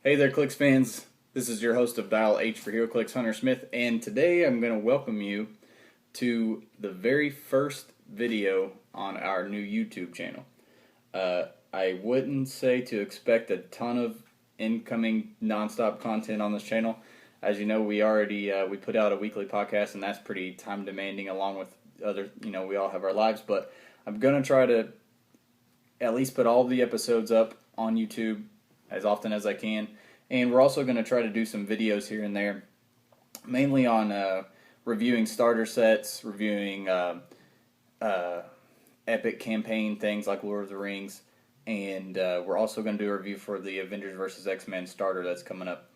Hey there, Clicks fans. This is your host of Dial H for Heroclix, Hunter Smith, and today I'm going to welcome you to the very first video on our new YouTube channel. I wouldn't say to expect a ton of incoming nonstop content on this channel. As you know, we put out a weekly podcast, and that's pretty time demanding, along with other. We all have our lives, but I'm going to try to at least put all the episodes up on YouTube as often as I can. And we're also going to try to do some videos here and there, mainly on reviewing starter sets, reviewing epic campaign things like Lord of the Rings, and we're also going to do a review for the Avengers vs. X-Men starter that's coming up.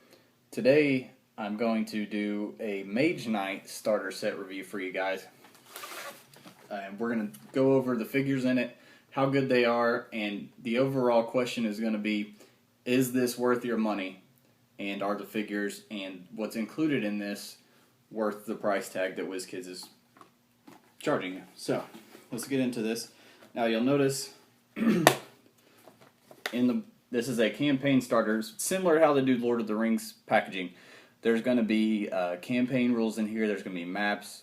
Today, I'm going to do a Mage Knight starter set review for you guys. And we're going to go over the figures in it, how good they are, and the overall question is going to be, is this worth your money? And are the figures and what's included in this worth the price tag that WizKids is charging you? So, let's get into this. Now, you'll notice this is a campaign starter, similar to how they do Lord of the Rings packaging. There's going to be campaign rules in here. There's going to be maps.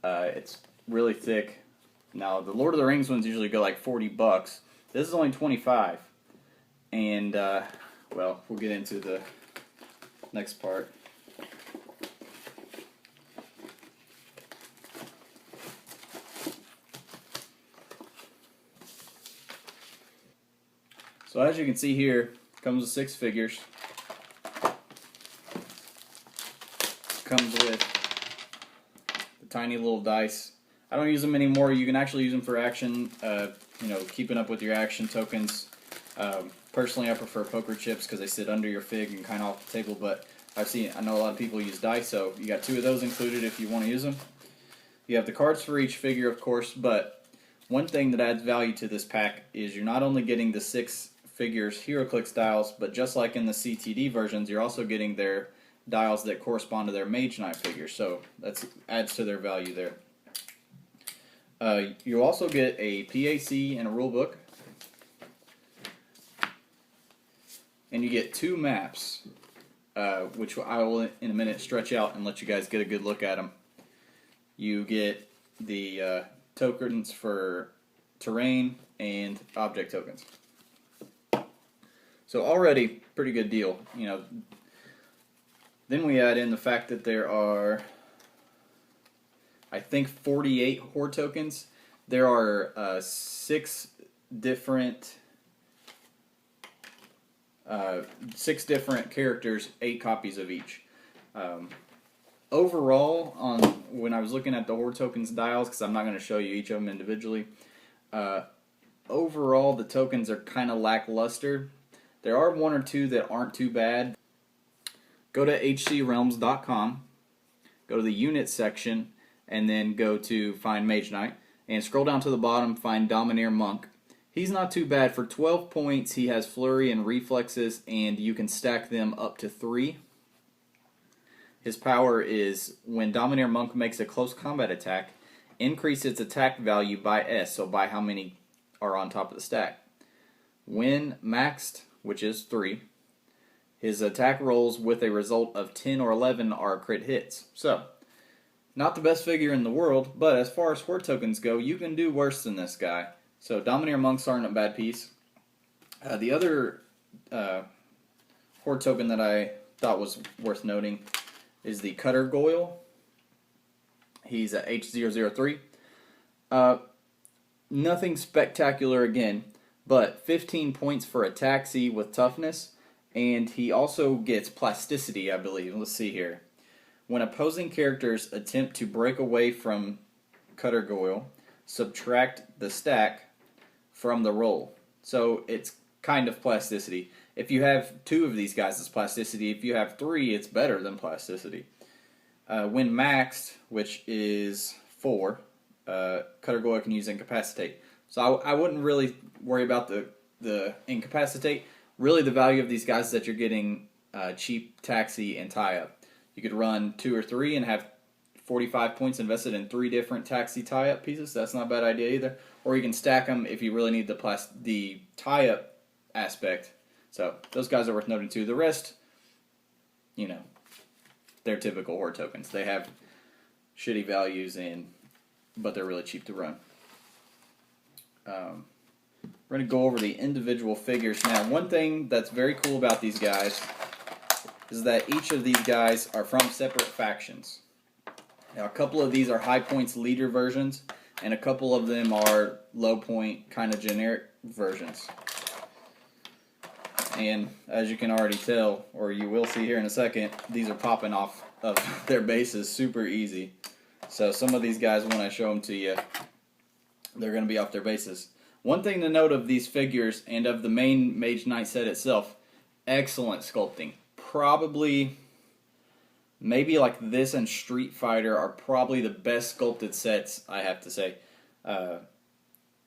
It's really thick. Now, the Lord of the Rings ones usually go like $40. This is only $25. And, well, we'll get into the next part. So as you can see here, it comes with 6 figures. Comes with the tiny little dice. I don't use them anymore. You can actually use them for action, keeping up with your action tokens. Personally, I prefer poker chips because they sit under your fig and kind of off the table, but I know a lot of people use dice, so you got 2 of those included if you want to use them. You have the cards for each figure, of course, but one thing that adds value to this pack is you're not only getting the 6 figures Heroclix dials, but just like in the CTD versions, you're also getting their dials that correspond to their Mage Knight figures, so that adds to their value there. You also get a PAC and a rule book. And you get 2 maps, which I will in a minute stretch out and let you guys get a good look at them. You get the tokens for terrain and object tokens. So already, pretty good deal. Then we add in the fact that there are, I think, 48 Horde tokens. There are 6 different characters, 8 copies of each. Overall, when I was looking at the Horde tokens dials, because I'm not going to show you each of them individually, overall the tokens are kind of lackluster. There are 1 or 2 that aren't too bad. Go to hcrealms.com, go to the units section, and then go to find Mage Knight, and scroll down to the bottom, find Domineer Monk. He's not too bad. For 12 points, he has Flurry and Reflexes, and you can stack them up to 3. His power is, when Domineer Monk makes a close combat attack, increase its attack value by S, so by how many are on top of the stack. When maxed, which is 3, his attack rolls with a result of 10 or 11 are crit hits. So, not the best figure in the world, but as far as Horde tokens go, you can do worse than this guy. So Domineer Monks aren't a bad piece. The other Horde token that I thought was worth noting is the Cutter Goyle. He's a H003. Nothing spectacular again, but 15 points for a taxi with toughness, and he also gets plasticity, I believe. Let's see here. When opposing characters attempt to break away from Cutter Goyle, subtract the stack from the roll. So it's kind of plasticity. If you have 2 of these guys, it's plasticity. If you have 3, it's better than plasticity. When maxed, which is 4, Cutter Goyle can use Incapacitate. So I wouldn't really worry about the Incapacitate. Really, the value of these guys is that you're getting cheap taxi and tie-up. You could run 2 or 3 and have 45 points invested in 3 different taxi tie-up pieces. That's not a bad idea either. Or you can stack them if you really need the tie-up aspect. So those guys are worth noting too. The rest, you know, they're typical horde tokens. They have shitty values, but they're really cheap to run. We're going to go over the individual figures. Now, one thing that's very cool about these guys is that each of these guys are from separate factions. Now, a couple of these are high points leader versions, and a couple of them are low point kind of generic versions. And as you can already tell, or you will see here in a second, these are popping off of their bases super easy. So some of these guys, when I show them to you, they're going to be off their bases. One thing to note of these figures and of the main Mage Knight set itself, excellent sculpting. Probably, maybe like this and Street Fighter are probably the best sculpted sets, I have to say.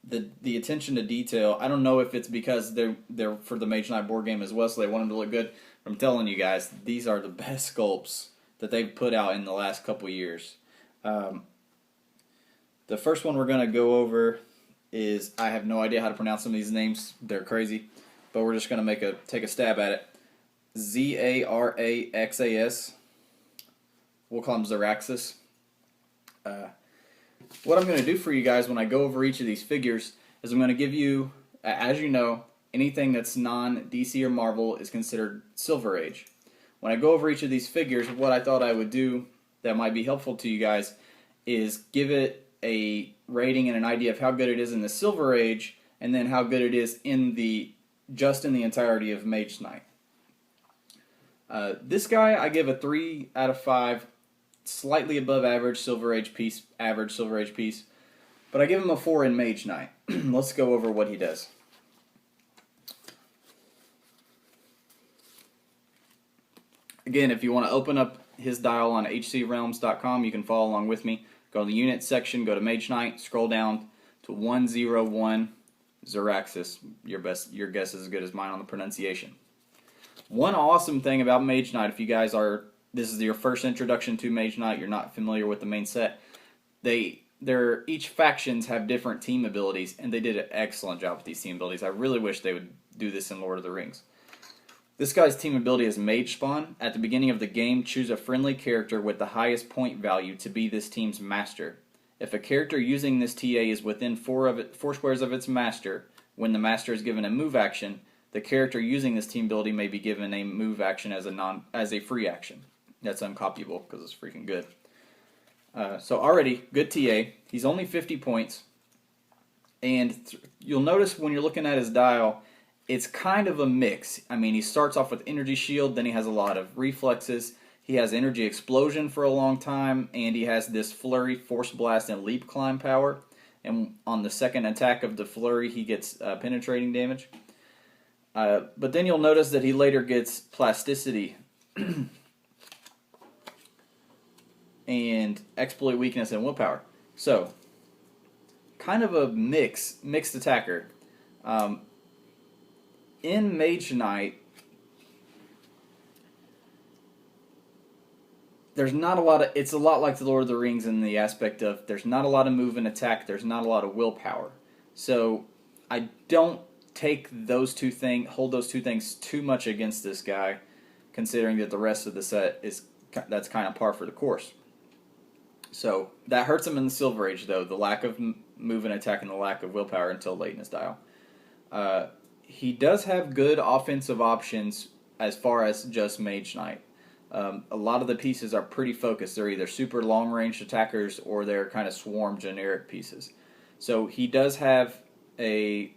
The attention to detail, I don't know if it's because they're for the Mage Knight board game as well, so they want them to look good. I'm telling you guys, these are the best sculpts that they've put out in the last couple years. The first one we're going to go over is, I have no idea how to pronounce some of these names. They're crazy. But we're just going to take a stab at it. Zaraxas. We'll call him Zaraxis. What I'm going to do for you guys when I go over each of these figures is I'm going to give you, as you know, anything that's non-DC or Marvel is considered Silver Age. When I go over each of these figures, what I thought I would do that might be helpful to you guys is give it a rating and an idea of how good it is in the Silver Age, and then how good it is in the entirety of Mage Knight. This guy I give a 3 out of 5, slightly above average Silver Age piece, but I give him a 4 in Mage Knight. Let's go over what he does. Again, if you want to open up his dial on hcrealms.com, you can follow along with me. Go to the unit section, go to Mage Knight, scroll down to 101 Zaraxis. Your guess is as good as mine on the pronunciation. One awesome thing about Mage Knight, if you guys this is your first introduction to Mage Knight, you're not familiar with the main set, each factions have different team abilities, and they did an excellent job with these team abilities. I really wish they would do this in Lord of the Rings. This guy's team ability is Mage Spawn. At the beginning of the game, choose a friendly character with the highest point value to be this team's master. If a character using this TA is within 4 squares of its master, when the master is given a move action, the character using this team ability may be given a move action as a free action. That's uncopyable because it's freaking good. So already, good TA. He's only 50 points. And you'll notice when you're looking at his dial, it's kind of a mix. I mean, he starts off with Energy Shield, then he has a lot of reflexes. He has Energy Explosion for a long time, and he has this Flurry, Force Blast, and Leap Climb power. And on the second attack of the Flurry, he gets penetrating damage. But then you'll notice that he later gets Plasticity and Exploit Weakness and Willpower. So, kind of a mixed attacker. In Mage Knight, there's not a lot of, it's a lot like the Lord of the Rings in the aspect of there's not a lot of move and attack, there's not a lot of willpower. So I don't hold those two things too much against this guy, considering that the rest of the set that's kind of par for the course. So that hurts him in the Silver Age, though, the lack of move and attack and the lack of willpower until late in his dial. He does have good offensive options as far as just Mage Knight. A lot of the pieces are pretty focused. They're either super long-range attackers or they're kind of swarm generic pieces. So he does have a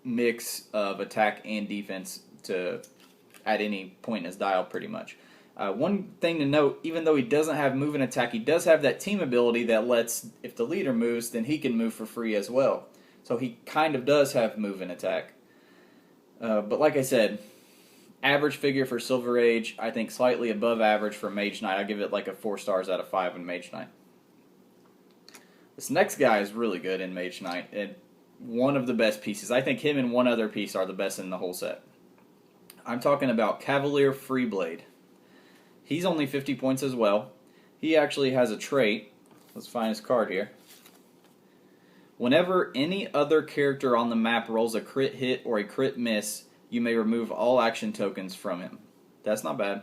mix of attack and defense at any point in his dial, pretty much. One thing to note, even though he doesn't have move and attack, he does have that team ability that lets, if the leader moves, then he can move for free as well. So he kind of does have move and attack. But like I said, average figure for Silver Age, I think slightly above average for Mage Knight. I give it like a 4 stars out of 5 in Mage Knight. This next guy is really good in Mage Knight, and one of the best pieces. I think him and one other piece are the best in the whole set. I'm talking about Cavalier Freeblade. He's only 50 points as well. He actually has a trait. Let's find his card here. Whenever any other character on the map rolls a crit hit or a crit miss, you may remove all action tokens from him. That's not bad.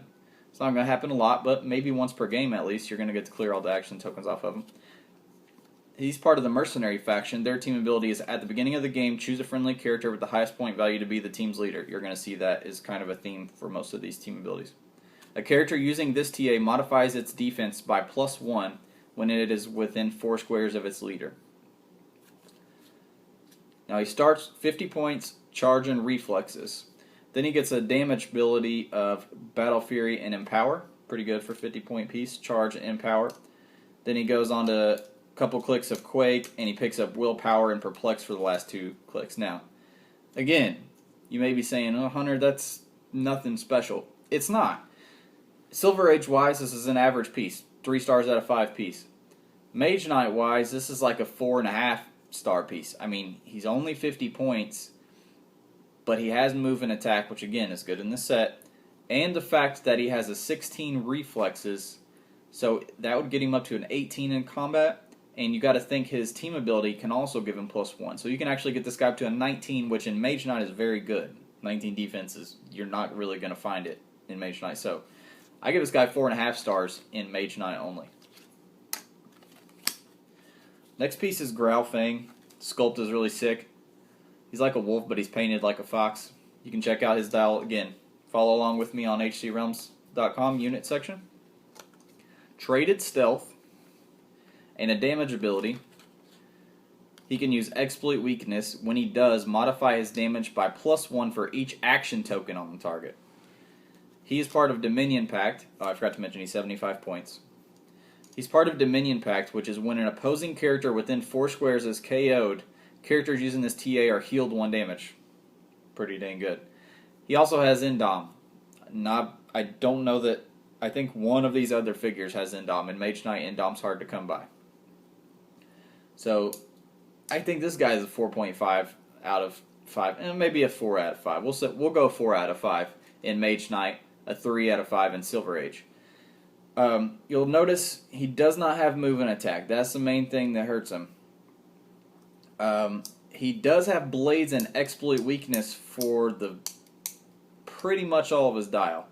It's not going to happen a lot, but maybe once per game at least, you're going to get to clear all the action tokens off of him. He's part of the Mercenary faction. Their team ability is at the beginning of the game, choose a friendly character with the highest point value to be the team's leader. You're going to see that is kind of a theme for most of these team abilities. A character using this TA modifies its defense by +1 when it is within 4 squares of its leader. Now he starts 50 points, charge and reflexes. Then he gets a damage ability of Battle Fury and Empower. Pretty good for 50 point piece, charge and Empower. Then he goes on to couple clicks of Quake, and he picks up Willpower and Perplex for the last 2 clicks. Now, again, you may be saying, oh, Hunter, that's nothing special. It's not. Silver Age wise, this is an average piece. 3 stars out of 5 piece. Mage Knight wise, this is like a 4.5 star piece. I mean, he's only 50 points, but he has move and attack, which again is good in the set. And the fact that he has a 16 reflexes, so that would get him up to an 18 in combat. And you got to think his team ability can also give him +1. So you can actually get this guy up to a 19, which in Mage Knight is very good. 19 defenses, you're not really going to find it in Mage Knight. So I give this guy 4.5 stars in Mage Knight only. Next piece is Gloomfang. Sculpt is really sick. He's like a wolf, but he's painted like a fox. You can check out his dial again. Follow along with me on hcrealms.com unit section. Traded stealth. And a damage ability. He can use Exploit Weakness. When he does, modify his damage by +1 for each action token on the target. He is part of Dominion Pact. Oh, I forgot to mention he's 75 points. He's part of Dominion Pact, which is when an opposing character within 4 squares is KO'd, characters using this TA are healed 1 damage. Pretty dang good. He also has Indom. I don't know that. I think one of these other figures has Indom. In Mage Knight, Indom's hard to come by. So, I think this guy is a 4.5 out of 5, and maybe a 4 out of 5. We'll go 4 out of 5 in Mage Knight, a 3 out of 5 in Silver Age. You'll notice he does not have move and attack. That's the main thing that hurts him. He does have blades and exploit weakness for the pretty much all of his dial,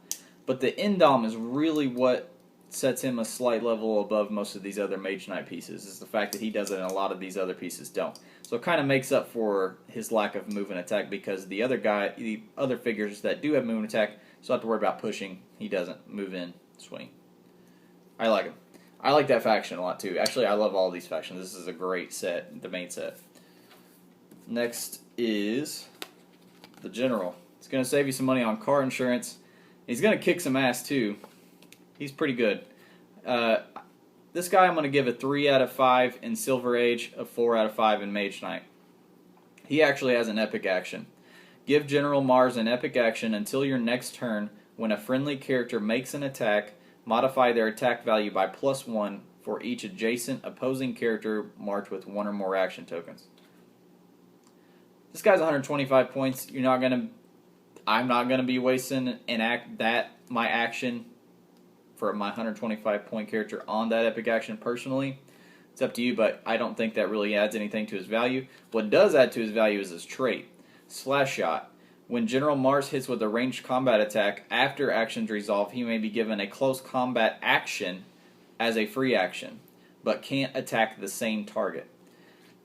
but the Indom is really what sets him a slight level above most of these other Mage Knight pieces, is the fact that he does it and a lot of these other pieces don't. So it kind of makes up for his lack of move and attack, because the other figures that do have move and attack still have to worry about pushing. He doesn't move in, swing. I like him. I like that faction a lot too. Actually, I love all these factions. This is a great set, the main set. Next is the General. It's going to save you some money on car insurance. He's going to kick some ass too. He's pretty good. This guy I'm going to give a 3 out of 5 in Silver Age, a 4 out of 5 in Mage Knight. He actually has an epic action. Give General Mars an epic action until your next turn. When a friendly character makes an attack, modify their attack value by +1 for each adjacent opposing character marked with 1 or more action tokens. This guy's 125 points. I'm not gonna be wasting my action for my 125 point character on that epic action personally. It's up to you, but I don't think that really adds anything to his value. What does add to his value is his trait, Slash Shot. When General Mars hits with a ranged combat attack after actions resolve, he may be given a close combat action as a free action, but can't attack the same target.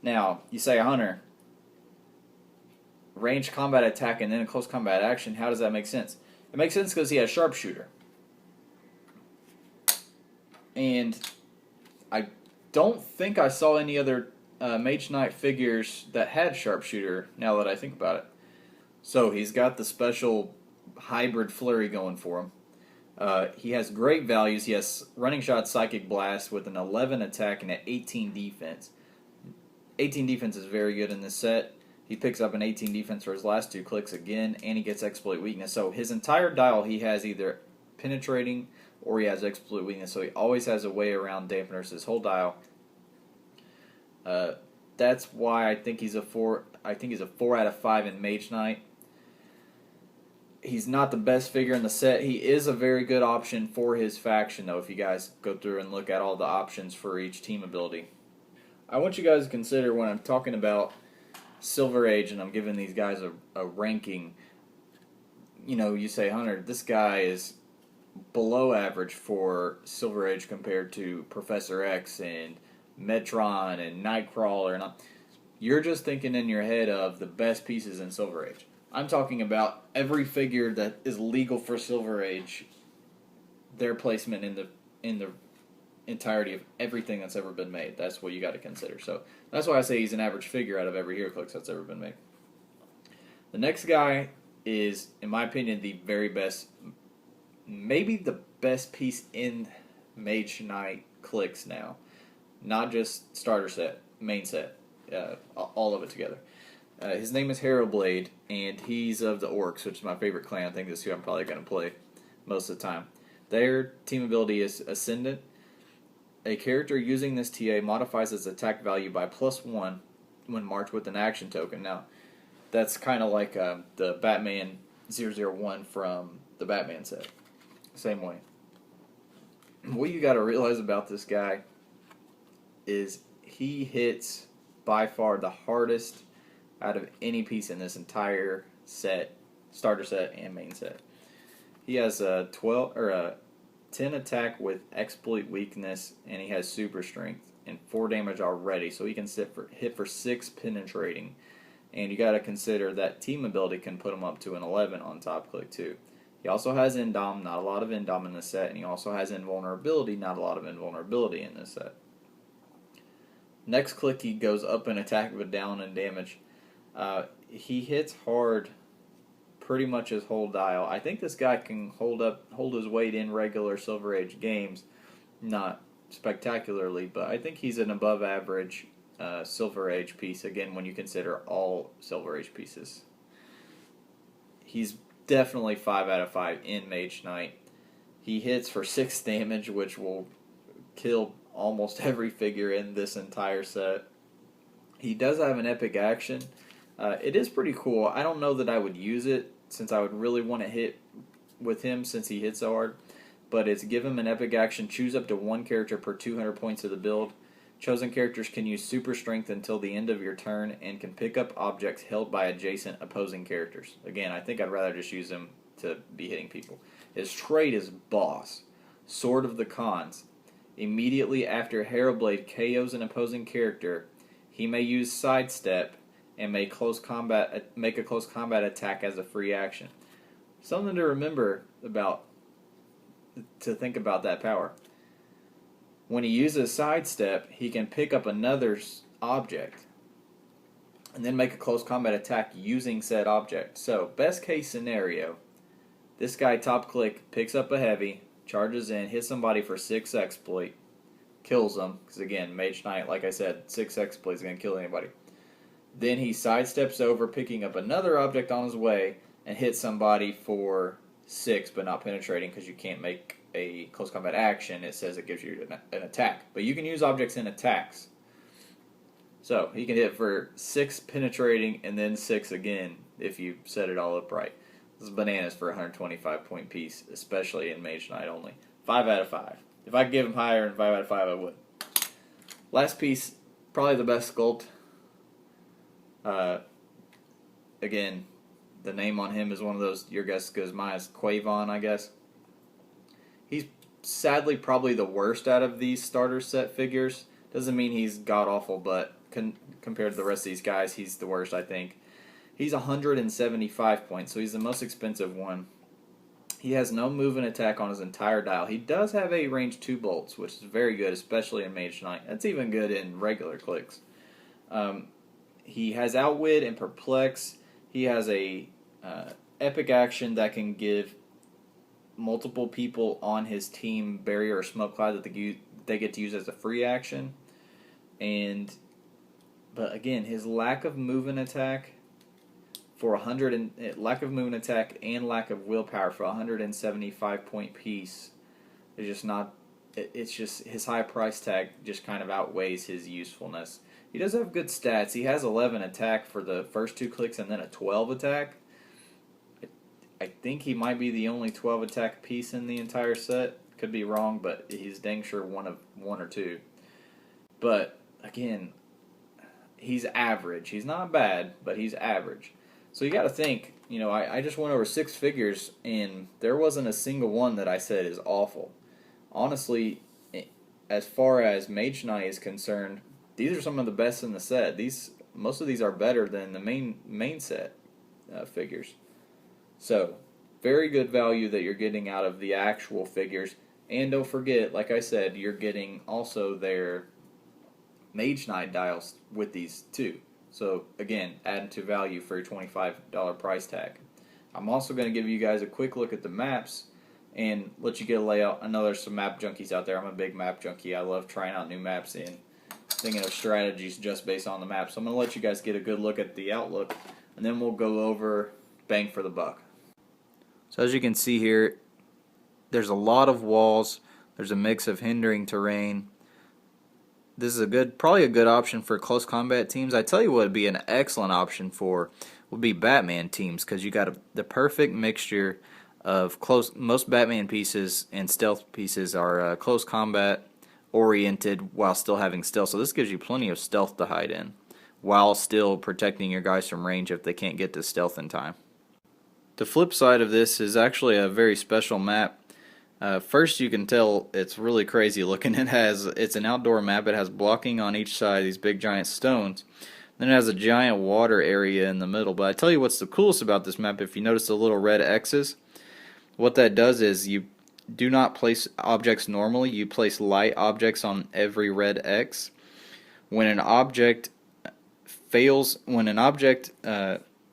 Now, you say, Hunter, ranged combat attack and then a close combat action, how does that make sense? It makes sense because he has Sharpshooter. And I don't think I saw any other Mage Knight figures that had Sharpshooter, now that I think about it. So he's got the special hybrid flurry going for him. He has great values. He has Running Shot, Psychic Blast with an 11 attack and an 18 defense. 18 defense is very good in this set. He picks up an 18 defense for his last 2 clicks again, and he gets Exploit Weakness. So his entire dial, he has either Penetrating or he has Exploit Weakness. So he always has a way around dampeners his whole dial. That's why I think he's a 4. I think he's a 4 out of 5 in Mage Knight. He's not the best figure in the set. He is a very good option for his faction, though, if you guys go through and look at all the options for each team ability. I want you guys to consider, when I'm talking about Silver Age and I'm giving these guys a ranking, you say, Hunter, this guy is below average for Silver Age compared to Professor X and Metron and Nightcrawler, and you're just thinking in your head of the best pieces in Silver Age. I'm talking about every figure that is legal for Silver Age, their placement in the entirety of everything that's ever been made. That's what you got to consider. So that's why I say he's an average figure out of every Heroclix that's ever been made. The next guy is, in my opinion, the very best, maybe the best piece in Mage Knight Clicks now. Not just starter set, main set, all of it together. His name is Heroclix, and he's of the Orcs, which is my favorite clan. I think this is who I'm probably going to play most of the time. Their team ability is Ascendant. A character using this TA modifies its attack value by +1 when marked with an action token. Now, that's kind of like the Batman 001 from the Batman set. Same way. What you got to realize about this guy is he hits by far the hardest out of any piece in this entire set, starter set and main set. He has a 10 attack with exploit weakness, and he has super strength and 4 damage already, so he can hit for 6 penetrating. And you got to consider that team ability can put him up to an 11 on top click too. He also has Indom, not a lot of Indom in this set, and he also has Invulnerability, not a lot of Invulnerability in this set. Next click, he goes up in attack but down in damage. He hits hard pretty much his whole dial. I think this guy can hold his weight in regular Silver Age games, not spectacularly, but I think he's an above average Silver Age piece, again, when you consider all Silver Age pieces. He's definitely 5 out of 5 in Mage Knight. He hits for 6 damage, which will kill almost every figure in this entire set. He does have an epic action. It is pretty cool. I don't know that I would use it, since I would really want to hit with him since he hits so hard. But it's give him an epic action, choose up to 1 character per 200 points of the build. Chosen characters can use super strength until the end of your turn and can pick up objects held by adjacent opposing characters. Again, I think I'd rather just use him to be hitting people. His trait is Boss, Sword of the Khans. Immediately after Heroclix KOs an opposing character, he may use Sidestep and make a close combat attack as a free action. Something to remember to think about that power. When he uses Sidestep, he can pick up another object and then make a close combat attack using said object. So, best case scenario, this guy top click, picks up a heavy, charges in, hits somebody for 6 exploit, kills them, because again, Mage Knight, like I said, 6 exploit is going to kill anybody. Then he sidesteps over, picking up another object on his way, and hits somebody for 6, but not penetrating, because you can't make a close combat action. It says it gives you an attack. But you can use objects in attacks. So, he can hit for 6 penetrating, and then 6 again, if you set it all up right. This is bananas for a 125 point piece, especially in Mage Knight only. 5 out of 5. If I could give him higher than 5 out of 5, I would. Last piece, probably the best sculpt. Again, the name on him is one of those, your guess goes mine is Qavon, I guess. He's sadly probably the worst out of these starter set figures. Doesn't mean he's god-awful, but compared to the rest of these guys, he's the worst, I think. He's 175 points, so he's the most expensive one. He has no move and attack on his entire dial. He does have a range 2 bolts, which is very good, especially in Mage Knight. That's even good in regular clicks. He has Outwit and Perplex. He has a epic action that can give multiple people on his team Barrier or Smoke Cloud that they get to use as a free action. But again, his lack of move and attack for lack of move and attack and lack of willpower for 175 point piece is just not. It's just his high price tag just kind of outweighs his usefulness. He does have good stats. He has 11 attack for the first 2 clicks and then a 12 attack. I think he might be the only 12 attack piece in the entire set. Could be wrong, but he's dang sure one or two. But again, he's average. He's not bad, but he's average. So you got to think, You know, I just went over 6 figures, and there wasn't a single one that I said is awful. Honestly, as far as Mage Knight is concerned, these are some of the best in the set. Most of these are better than the main set figures. So, very good value that you're getting out of the actual figures. And don't forget, like I said, you're getting also their Mage Knight dials with these too. So again, adding to value for your $25 price tag. I'm also going to give you guys a quick look at the maps and let you get a layout. I know there's some map junkies out there. I'm a big map junkie. I love trying out new maps and thinking of strategies just based on the map. So I'm going to let you guys get a good look at the outlook, and then we'll go over bang for the buck. So as you can see here, there's a lot of walls. There's a mix of hindering terrain. This is probably a good option for close combat teams. I tell you what would be an excellent option for would be Batman teams, because you got the perfect mixture of most Batman pieces and stealth pieces are close combat oriented while still having stealth. So this gives you plenty of stealth to hide in while still protecting your guys from range if they can't get to stealth in time. The flip side of this is actually a very special map. First, you can tell it's really crazy looking. It's an outdoor map. It has blocking on each side, these big giant stones. Then it has a giant water area in the middle. But I tell you what's the coolest about this map, if you notice the little red X's, what that does is you do not place objects normally. You place light objects on every red X. When an object fails, when an object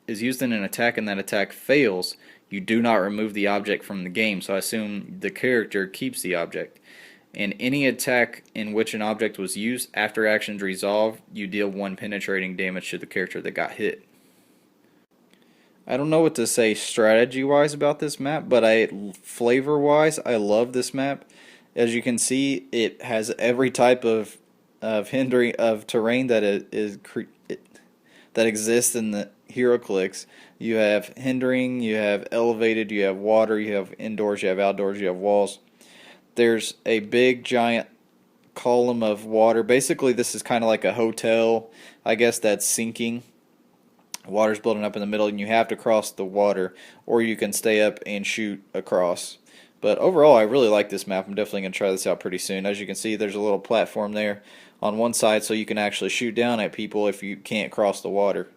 is used in an attack and that attack fails, you do not remove the object from the game, so I assume the character keeps the object. And any attack in which an object was used, after actions resolve, you deal 1 penetrating damage to the character that got hit. I don't know what to say strategy-wise about this map, but flavor-wise, I love this map. As you can see, it has every type of terrain that exists in the Heroclix. You have hindering, you have elevated, you have water, you have indoors, you have outdoors, you have walls. There's a big giant column of water. Basically, this is kind of like a hotel, I guess, that's sinking. Water's building up in the middle, and you have to cross the water, or you can stay up and shoot across. But overall, I really like this map. I'm definitely going to try this out pretty soon. As you can see, there's a little platform there on one side, so you can actually shoot down at people if you can't cross the water.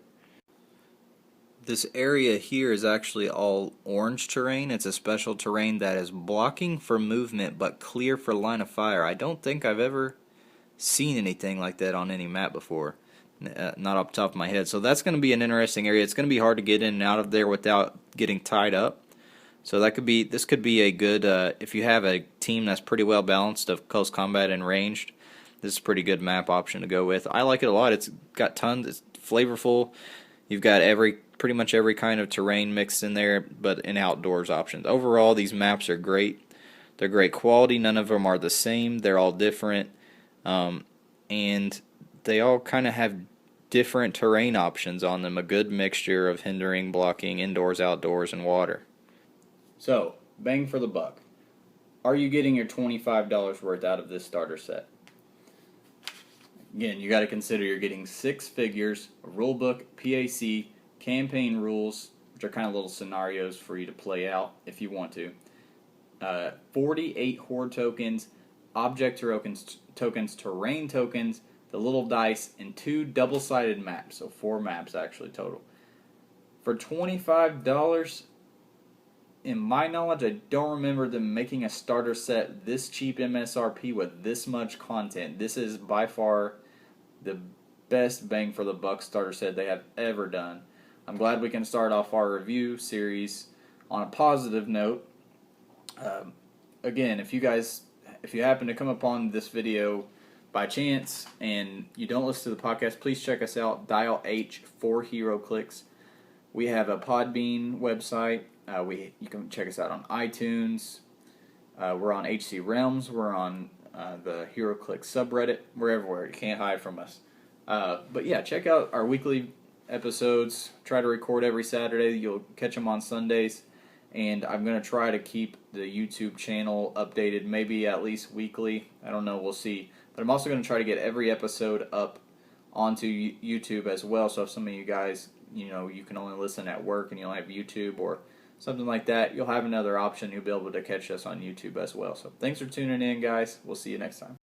This area here is actually all orange terrain. It's a special terrain that is blocking for movement but clear for line of fire. I don't think I've ever seen anything like that on any map before. Not off the top of my head. So that's going to be an interesting area. It's going to be hard to get in and out of there without getting tied up. So this could be a good, if you have a team that's pretty well balanced of close combat and ranged, this is a pretty good map option to go with. I like it a lot. It's got tons, it's flavorful. You've got pretty much every kind of terrain mixed in there, but in outdoors options. Overall, these maps are great. They're great quality. None of them are the same. They're all different. And they all kind of have different terrain options on them. A good mixture of hindering, blocking, indoors, outdoors, and water. So, bang for the buck. Are you getting your $25 worth out of this starter set? Again, you got to consider you're getting 6 figures, a rule book, PAC, campaign rules, which are kind of little scenarios for you to play out if you want to. 48 horde tokens, object tokens, terrain tokens, the little dice, and 2 double-sided maps, so 4 maps actually total. For $25, in my knowledge, I don't remember them making a starter set this cheap MSRP with this much content. This is by far the best bang for the buck starter set they have ever done. I'm glad we can start off our review series on a positive note. Again, if you happen to come upon this video by chance and you don't listen to the podcast, please check us out, Dial H for Heroclix. We have a Podbean website. You can check us out on iTunes. We're on HC Realms. We're on the Heroclix subreddit. We're everywhere. You can't hide from us. But yeah, check out our weekly episodes. Try to record every Saturday. You'll catch them on Sundays. And I'm going to try to keep the YouTube channel updated, maybe at least weekly. I don't know. We'll see. But I'm also going to try to get every episode up onto YouTube as well. So if some of you guys you can only listen at work and you don't have YouTube or something like that, you'll have another option. You'll be able to catch us on YouTube as well. So thanks for tuning in, guys. We'll see you next time.